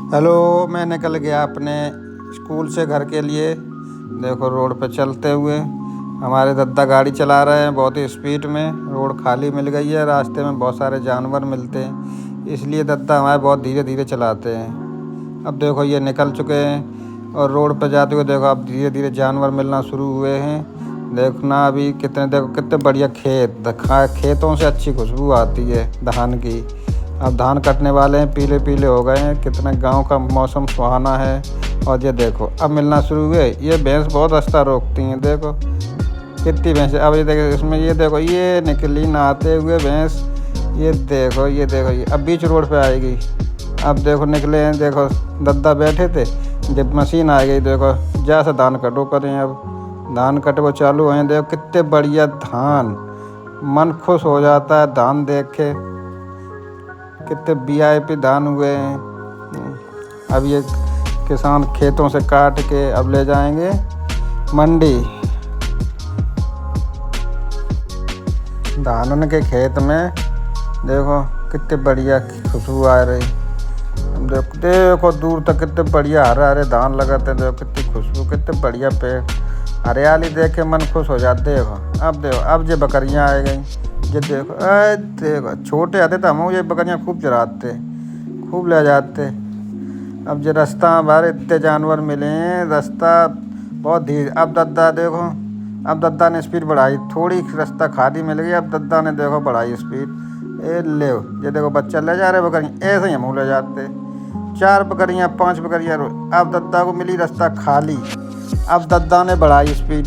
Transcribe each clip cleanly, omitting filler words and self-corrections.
Hello, मैं निकल गया अपने स्कूल से घर के लिए। देखो रोड पे चलते हुए हमारे दद्दा गाड़ी चला रहे हैं बहुत ही स्पीड में। रोड खाली मिल गई है, रास्ते में बहुत सारे जानवर मिलते हैं, इसलिए दद्दा हमारे बहुत धीरे धीरे चलाते हैं। अब देखो ये निकल चुके हैं और रोड पे जाते हुए देखो अब धीरे धीरे जानवर मिलना शुरू हुए हैं। देखना अभी देखो कितने बढ़िया खेतों से अच्छी खुशबू आती है धान की। अब धान कटने वाले हैं, पीले पीले हो गए हैं। कितना गांव का मौसम सुहाना है। और ये देखो अब मिलना शुरू हुए। ये भैंस बहुत रास्ता रोकती हैं, देखो कितनी भैंसें। अब ये देखो इसमें, ये देखो ये निकली नहाते हुए भैंस। ये देखो ये अब बीच रोड पे आएगी। अब देखो निकले हैं, देखो दद्दा बैठे थे, जब मशीन आ गई देखो जैसे धान कटो करें। अब धान कट वो चालू हैं, देखो कितने बढ़िया धान। मन खुश हो जाता है धान देख के, कितने वीआईपी धान हुए हैं। अब ये किसान खेतों से काट के अब ले जाएंगे मंडी। धान के खेत में देखो कितने बढ़िया खुशबू आ रही। देखो दूर तक कितने बढ़िया हरे हरे धान लगाते हैं। देखो कितनी खुशबू, कितने बढ़िया पेड़, हरियाली देख के मन खुश हो जाते। देखो अब ये बकरियाँ आ गई। ये देखो छोटे आते तो हम ये बकरियाँ खूब चराते, खूब ले जाते। अब जो रास्ता हमारे इतने जानवर मिले हैं, रास्ता बहुत धीरे। अब दद्दा देखो, अब दद्दा ने स्पीड बढ़ाई, थोड़ी रास्ता खाली मिल गई। अब दद्दा ने देखो बढ़ाई स्पीड। ये देखो बच्चा ले जा रहे बकरियाँ, ऐसे ही हम ले जाते। 4 बकरियाँ 5 बकरियाँ। अब दद्दा को मिली रास्ता खाली, अब दद्दा ने बढ़ाई स्पीड।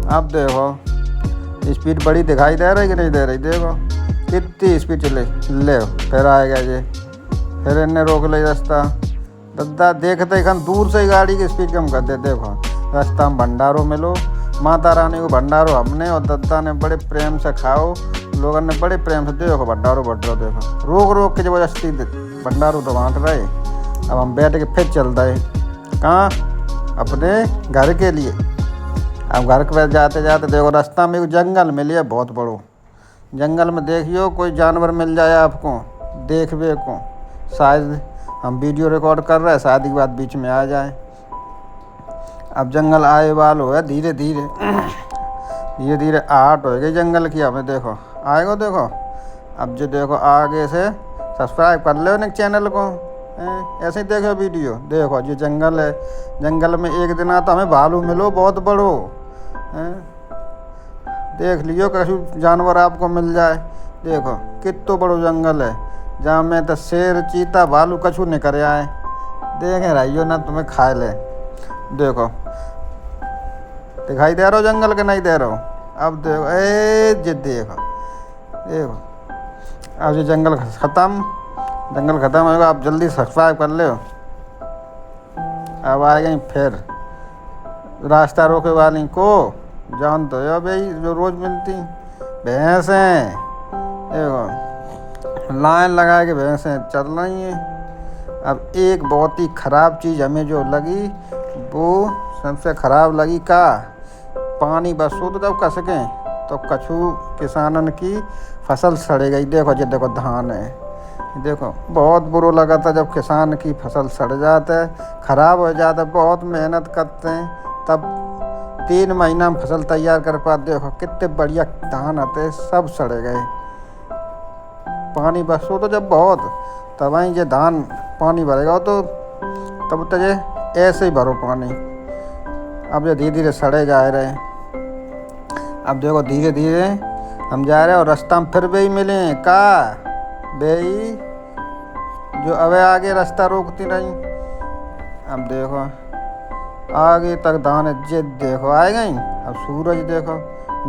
अब देखो स्पीड बड़ी दिखाई दे रही कि नहीं दे रही। देखो कितनी स्पीड चले। ले फिर आएगा ये, फिर इन्हें रोक ले रास्ता। दद्दा देखते ही दूर से ही गाड़ी की स्पीड कम कर दे। देखो रास्ता में भंडारों मिलो, माता रानी को भंडारो हमने और दद्दा ने बड़े प्रेम से खाओ। लोगों ने बड़े प्रेम से देखो भंडारो देखो रोक रोक के जबरदस्ती भंडारो तो बांट रहे। अब हम बैठ के फिर चल रहे कहाँ, अपने घर के लिए। अब घर पे जाते जाते देखो रास्ता में जंगल मिले बहुत बड़ो। जंगल में देखियो कोई जानवर मिल जाए आपको देखने को। शायद हम वीडियो रिकॉर्ड कर रहे हैं, शायद की बात बीच में आ जाए। अब जंगल आए वालो है धीरे धीरे धीरे धीरे आहट हो गई जंगल की। हमें देखो आएगा देखो। अब जो देखो आगे से सब्सक्राइब कर लो ना चैनल को, ऐसे ही देखो वीडियो। देखो ये जंगल है, जंगल में एक दिन आता हमें भालू मिलो बहुत बड़ो। देख लियो कछु जानवर आपको मिल जाए। देखो कितना बड़ो जंगल है, जहाँ में तो शेर चीता भालू कछु नहीं करे आए। देखे रहियो ना तुम्हें खाए ले। देखो दिखाई दे रहा हो जंगल के नहीं दे रहा हो। अब देखो ये देखो अब ये जंगल ख़त्म होगा। आप जल्दी सब्सक्राइब कर लो। अब आ गई फिर रास्ता रोके वाली को, जान तो हो भाई जो रोज़ मिलती भैंसें। देखो लाइन लगा के भैंसें चल रही हैं। अब एक बहुत ही ख़राब चीज़ हमें जो लगी, वो सबसे ख़राब लगी का पानी बस हो तो जब कसकें तो कछु किसानन की फसल सड़े गई। देखो ये देखो धान है, देखो बहुत बुरा लगा था जब किसान की फसल सड़ जाता है, ख़राब हो जाता है। बहुत मेहनत करते हैं तब 3 महीना में फसल तैयार कर पाते। देखो कितने बढ़िया धान आते, सब सड़े गए। पानी बस हो तो जब बहुत, तब वहीं ये धान पानी भरेगा तो तब तो ये ऐसे ही भरो पानी। अब ये धीरे धीरे सड़े जा रहे हैं। अब देखो धीरे धीरे हम जा रहे हैं और रास्ता में फिर भी मिले का बेई जो अब आगे रास्ता रोकती रही। अब देखो आगे तक धान जिद देखो आ गई। अब सूरज देखो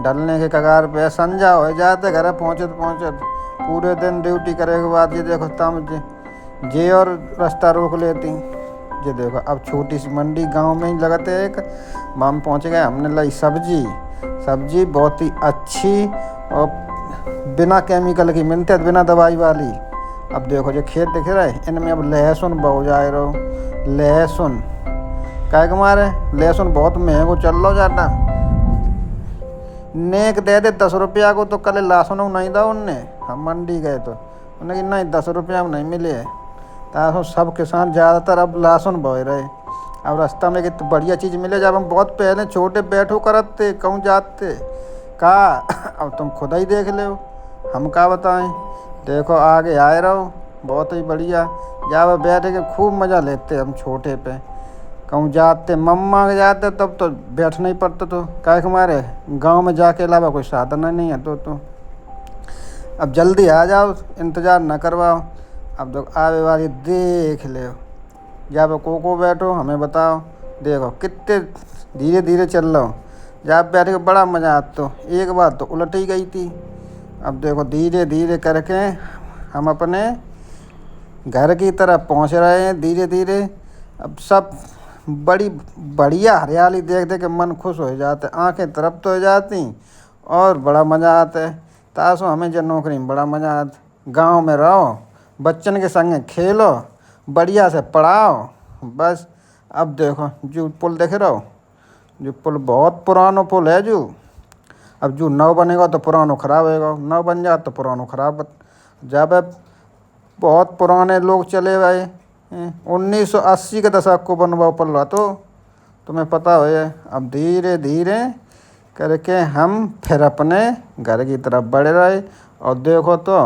ढलने के कगार पे, संजा हो जाते घर पहुँचत पूरे दिन ड्यूटी करे के बाद। ये देखो तम जे और रास्ता रोक लेती। ये देखो अब छोटी सी मंडी गांव में ही लगते एक, वहाँ में पहुँच गए। हमने लाई सब्जी बहुत ही अच्छी और बिना केमिकल की मिलती है, बिना दवाई वाली। अब देखो जो खेत दिख रहा है, इनमें अब लहसुन बो जाए रहो। लहसुन क्या मारे, लहसुन बहुत महंगो चल रहा ज़्यादा। नेक दे दे 10 रुपया को, तो कल लहसुन नहीं था उनने। हम मंडी गए तो उन्हें कि नहीं 10 रुपया में नहीं मिले। ताकि सब किसान ज़्यादातर अब लहसुन बोए रहे। अब रास्ता में कितनी बढ़िया चीज़ मिले। जब हम बहुत पहले छोटे बैठो करते कहूँ जाते का अब तुम खुद ही देख लो, हम का बताएं। देखो आगे आए रहो, बहुत ही बढ़िया। जब बैठ के खूब मज़ा लेते हम छोटे पे। कहूँ जाते मम्मा के जाते तब तो बैठना ही पड़ता, तो क्या हमारे गांव में जाके अलावा कोई साधन नहीं है। तो अब जल्दी आ जाओ, इंतज़ार न करवाओ। अब तो आवे वाली देख ले। जब को बैठो हमें बताओ। देखो कितने धीरे धीरे चल रहा हूँ। जब बैठ के बड़ा मज़ा आता। तो एक बार तो उलट ही गई थी। अब देखो धीरे धीरे करके हम अपने घर की तरफ पहुँच रहे हैं धीरे धीरे। अब सब बड़ी बढ़िया हरियाली देख देख के मन खुश हो जाते, आंखें तृप्त हो जाती और बड़ा मज़ा आता है। तासो हमें जो नौकरी में बड़ा मज़ा आता। गांव में रहो, बच्चन के संग खेलो, बढ़िया से पढ़ाओ बस। अब देखो जो पुल देख रहे हो, जो पुल बहुत पुराना पुल है जो। अब जो नौ बनेगा तो पुराना ख़राब होएगा, नौ बन जाए तो पुराना ख़राब। जब बहुत पुराने लोग चले गए 1980 के दशक को बनवा पड़ रहा, तो तुम्हें पता हो। अब धीरे धीरे करके हम फिर अपने घर की तरफ बढ़ रहे। और देखो तो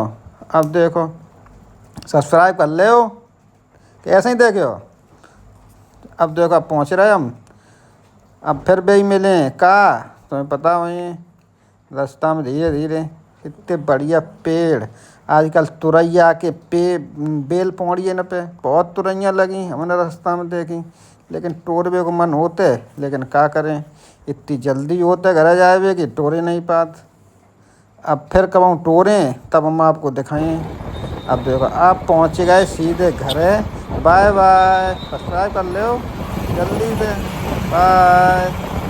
अब देखो सब्सक्राइब कर ले हो कि ऐसे ही देखे हो। अब देखो अब पहुँच रहे हम, अब फिर भी मिले का तुम्हें पता हो। रास्ता में धीरे धीरे कितने बढ़िया पेड़। आजकल तुरैया के बेल पौड़ी न पे बहुत तुरैया लगी हमने रास्ता में देखी। लेकिन टोरवे को मन होते, लेकिन क्या करें, इतनी जल्दी होते घर जाए कि टोरे नहीं पाते। अब फिर कब हम टोरें तब हम आपको दिखाएं। अब देखो आप पहुँच गए सीधे घर। बाय बाय, सब्सक्राइब कर लो जल्दी से। बाय।